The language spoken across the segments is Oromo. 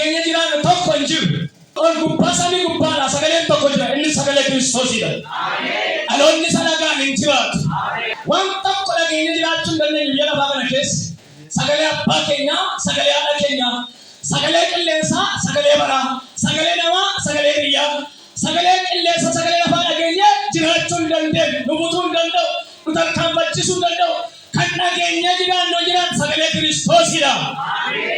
dhageenya jiraan tokko hin jiru. Ol gubbaa samii gubbaadhaa sagaleen tokko jira. Inni sagalee Kiristoosidha. Dhaloonni sadagaan hin jiraatu. Waan tokko dhageenya jiraachuu hin dandeenye biyya lafaa kana keessa. Sagalee abbaa keenyaa, sagalee haadha keenyaa, sagalee qilleensaa, sagalee baraa, sagalee namaa, sagalee biyyaa, sagalee qilleensa, sagalee lafaa dhageenye jiraachuu hin dandeenye. Nu butuu hin danda'u. Nu tarkaanfachisuu hin danda'u. Kan dhageenya jiraannoo jiraan sagalee Kiristoosidha.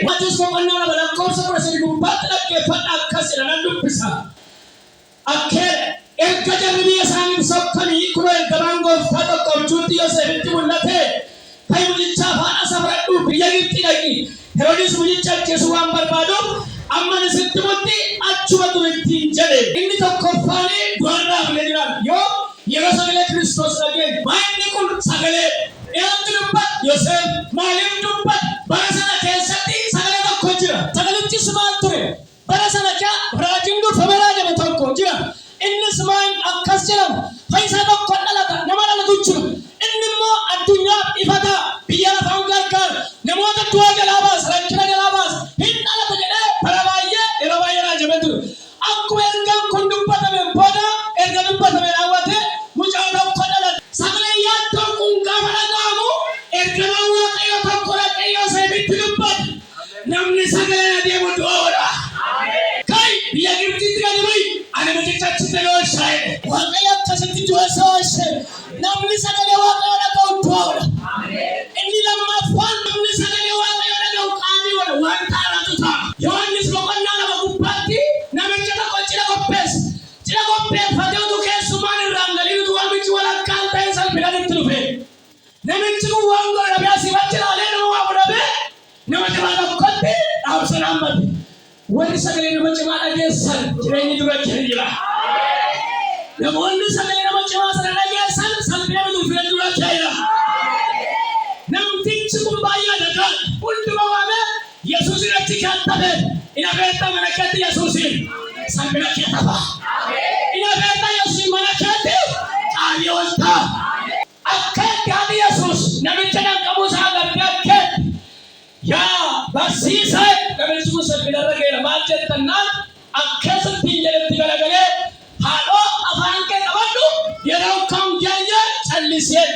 Maatiis boqonnaa lama lakkoofsa 13 gubbaatti dhaggeeffadha akkasidha nan dubbisa. Akkee erga jarri biyya isaanii sokkanii kunoo ergamaan gooftaa tokko abjuutti Yoosefitti mul'ate. Kai mujicha faana sabradhu biyya Gibxi dhaqi. Heroodis mujicha ajjeesuu waan barbaaduuf amma nisitti mutti achuma turetti jedhe. Inni tokkoffaanii du'arraa filee jiraan yeroo sagalee Kiristoos dhageenye. Maayinni kun sagalee eenyutu dubbata? Yoosef. Maaliif dubbata? Bara sana keessatti sagalee tokko jira. Sagalichis maal ture? Bara sana raajiin durfame raajame tokko jira. Innis maal akkas jedhama? Fayyisaa tokko dhalata. Nama dhalatu jira. Inni immoo addunyaaf ifata. Biyya lafaan gargaara. Namoota du'a jalaa baasa. Rakkina jalaa baasa. Hin dhalata jedhee bara baay'ee yeroo baay'ee raajame ture. Akkuma ergaan kun dubbatame booda erga dubbatame raawwate mucaa tokko dhalate. Sagalee yaaddoon kun gaafa dhaga'amu ergamaan Waaqayyoo tokko dhaqee Yoosefitti dubbate. Namni sagalee adeemu du'oodha. Kai biyya Gibxitti gadi bu'i. Ani mucicha achitti dhooshaa'e. Waaqayyo akkasitti dhooshaa'e. Namni sagalee Waaqayyoo dhaga'u du'oodha. Inni lammaffaan namni sagalee Waaqayyoo dhaga'u qaaniidha. Waan taa'aatu ta'a. Yohaannis boqonnaa lama gubbaatti namicha tokko cidha qopheesse. Cidha qopheeffateetu keessumaan irraan galiitu waamichi walakkaan ta'e salphinaan itti dhufe. Namichi kun waan godhame asii wachi ilaalee nama waa godhame nama cimaa tokkotti dhaabsa dhaabbate. Wanni sagalee nama cimaa dhageessan jireenyi dura jira. Namoonni sagalee nama cimaa sana dhageessan salphina bituu dura jira. Namtichi kun baay'ee dhagaan hunduma waame Yesuus irratti kattabe. Ina beektaa mana keetti Yesuusin salphina kee tafa. Ina beektaa Yesuusin mana keetti qaanii olta. Akka gaadhi Yesuus namicha danqabuu isaa gargaarke. Yaa barsiisaa namichi kun salphina irra geera maal jettannaan akkasitti hin jedhetti galagalee haadhoo afaan kee qabadhu yeroo kan geenye calliseen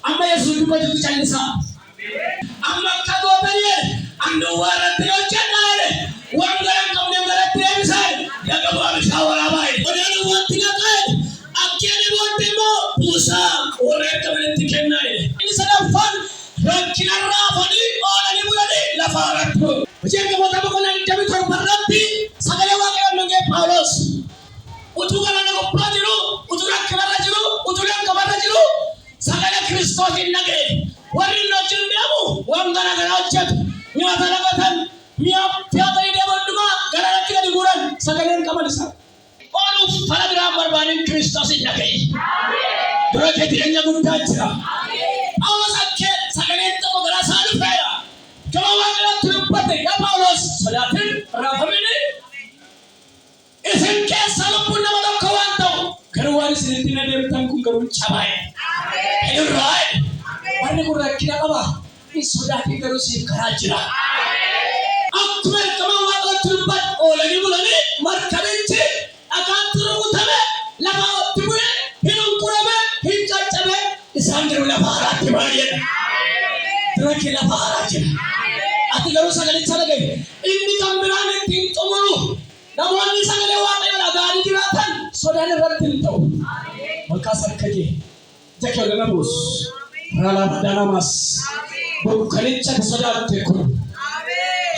amma Yesuus dubbatutti callisaa. Amma akka gootanii annu warratti hojjennaale waan garan qabne garatti deebisaan yaga bu'aa bishaan waraabaa odaan wanti naqae akkeen booddee immoo buusaa warreen qabanitti kennaa. Inni sadaffaan rakkinarraa fadhii oolanii bulanii lafa irratti. Hojii gamoota boqonnaa 27 irratti sagalee Waaqayyoon dhaga'e Phaawulos utuu galaana gubbaa jiru, utuu rakkinarra jiru, utuu danqabarra jiru sagalee Kiristoosin dhaga'e. Warri inni wajjin deemu waan garaagaraa hojjetu. Nyaata lagatan mi'a fiatanii deemu hundumaa gara rakki gadi guuran sagaleen qaban isaa. Ooluuf fala biraan barbaadin Kiristoosin dhaga'e. Dura kee jireenya guddaa jira. Phaawulos akkee sagaleen tokko garaa isaa dhufeera. Gama Waaqayyootti dubbate yaa Phaawulos sodaatin raafamini. Isin keessa lubbuun nama tokko waan ta'u garuu waan isinitti na deemtan kun garuu cabaa'e. Hirraa'e. Warri kun rakkina qaba. Inni sodaatiin garuu siif karaa jira. Akkuma ergamaan Waaqayyootti dubbate oolanii bulanii markabichi dhagaatti rukutame lafa itti bu'e hin hunqurame hin caccabe isaan garuu lafa haaraatti baay'eedha. Dura kee lafa haaraa jira. Ati garuu sagalicha dhagaye. Inni kan biraan ittiin xumuru namoonni sagalee Waaqayyoo dhaga'anii jiraatan sodaan irratti hin ta'u. Maqaa sarkajee jakee olana buus raalaa madalamas bukkanicha sodaatte kun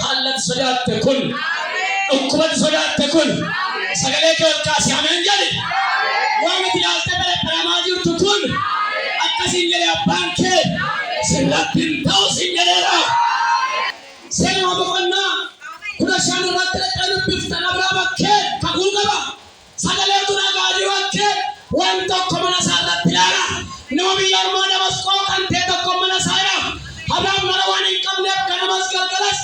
haalatti sodaatte kun dhukkubatti sodaatte kun sagalee kee ol kaasee ameen jedhe. Waan itti ilaaltee baramaa jirtu kun akkasiin jedhe abbaan kee sirratti hin ta'u siin jedheera. Seenaa boqonnaa 15 irratti dhaqee dubbiftan Abrahaam akkee kakuu qaba. Sagalee dhaga'aa jiru akkee waan tokko mana isaa irratti ilaala. Nama biyya ormaa Damaasqoo kan ta'e tokko mana isaa ilaala. Abrahaam mana waan hin qabneef ganamas galgalas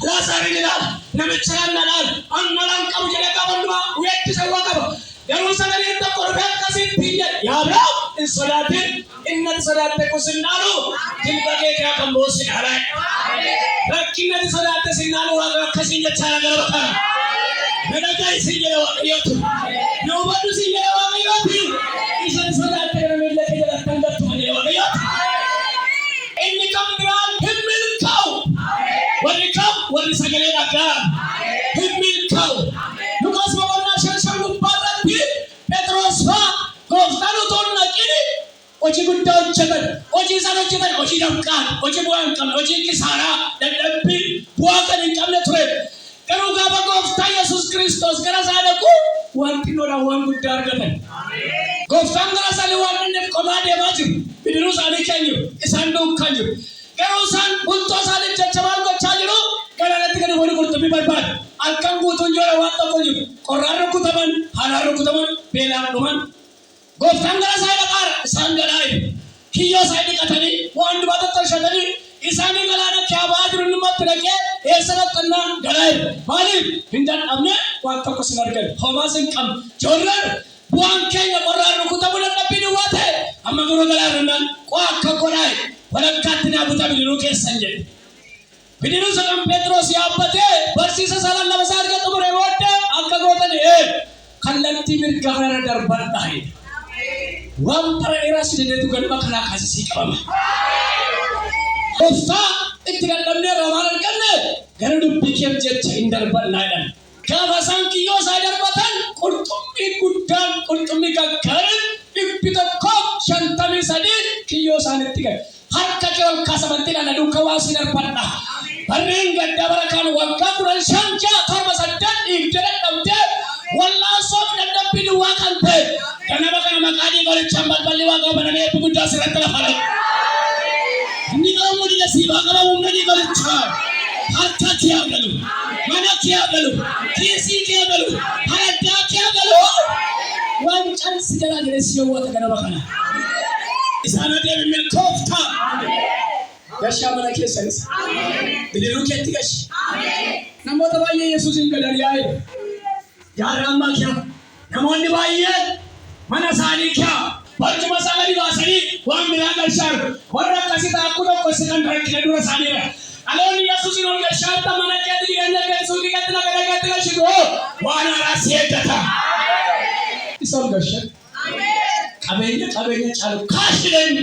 Laazaariin ilaala. Namicha lallaadhaan annalaan qabu jedhee qaba hundumaa weeddisa waa qaba. Garuu sagaleen tokko dhufee akkasitti hin jedhe. Yaa Abrahaam hin sodaatin. Inni sodaatte kusinnaalu jilba kee kan boossi dhaalaa. Rakkinni sodaatte sinnaalu waan akkasiin jechaa gara bakka. waaqayyooti. Na hubadhu siin jedhe waaqayyooti. Isan sodaatee miillate jalatti hangattu malee waaqayyooti. Inni kam biraan hin milkaa'u. Warri sagalee dhagaan hin milkaa'u. Lukaas boqonnaa 5 gubbaarratti Phexros fa'aa gooftaan utuu hin dhaqin hojii guddaa hojjetan. Hojii isaan hojjetan hojii dafqaan, hojii bu'aa hin qabne, hojii kisaaraa, dadhabbii bu'aa kan hin qabne ture. Garuu gaafa gooftaa Yesuus Kiristoos gara isaa dhaqu wanti lolaan waan guddaa argatan. Gooftaan gara isaanii waan inni qomaa deemaa jiru. Bidiruu isaanii kan jiru, isaan duukaan jiru. Garuu isaan bultoo isaanii caccabaan gochaa jiru. Galaanatti gadi wali qurxummii barbaadu. Halkan guutuun joola waan tokko jiru. Qorraan rukutaman, haalaan rukutaman, beelaan dhuman. Gooftaan gara isaa dhaqaara isaan galaayi. Kiyyoo isaa dhiqatanii waan dubata tolchatanii isaanii galaana kaabaa jiru namatti dhaqee eessa dhaqannaa galaayi. Maaliif hin dadhabne waan tokko sin argan. Homaas hin qabne. Joorraan bu'aan keenya qorraan rukutamuu dadhabbiin waa ta'e amma garuu galaanannaan qo'a akka godhaayi. Walakkaatti naa butaa bidiruu keessan jedhe. Bidiruu sagan Phexros yaabbatee barsiisa salan lama isaa arga xumure booddee akka gootan kallattii mirgaa kana darbadhaa. Waan bara dheeraa sideetu galma kanaa kaasisii qabama. Gooftaa itti dadhabnee roomaan arganne gara dubbii keef jecha hin darbadhaadhaan. Gaafa isaan kiyyoo isaa darbatan qurxummii guddaan qurxummii gaggaarin 153 kiyyoo isaanitti gahe. Harka kee ol kaasamantiin ana duukaa waa si darbadha. Barreen gaddaa bara kaan waggaa 15 dhiibdee dadhabdee wallaasoof dadhabbiin waa kan ta'e. Kanama kana maqaanii qorichaan balballi waa qabanamee eebbi guddaa asirratti lafa dha. Inni qabamu dida siibaa qabamu humnanii qorichaa. Harka kee agalu, mana kee agalu, kiisii kee agalu, haraddaa kee agalu. Waan cansi jalaa jireessi yoo wata kanama kana. Isaan adeemi milkooftaa. Gashaa mana keessanis. Bidiruu keetti gashi. Namoota baay'ee Yesuusin galan yaa'e. Jaarraan maakiyaa. Namoonni baay'een mana isaanii kiyaa. Barcuma isaa gadi baasanii waan biraa galchaan. Warra akkasii taa'akku tokko kan rakkina dura isaaniidha. Dhaloonni Yesuusin ol gashaatti mana keetti jireenya keessuu dhiqatti lafa dhagaatti gashitu waan haaraa si eeggata. Isa ol gashan. Qabeenya caalu kaashideen.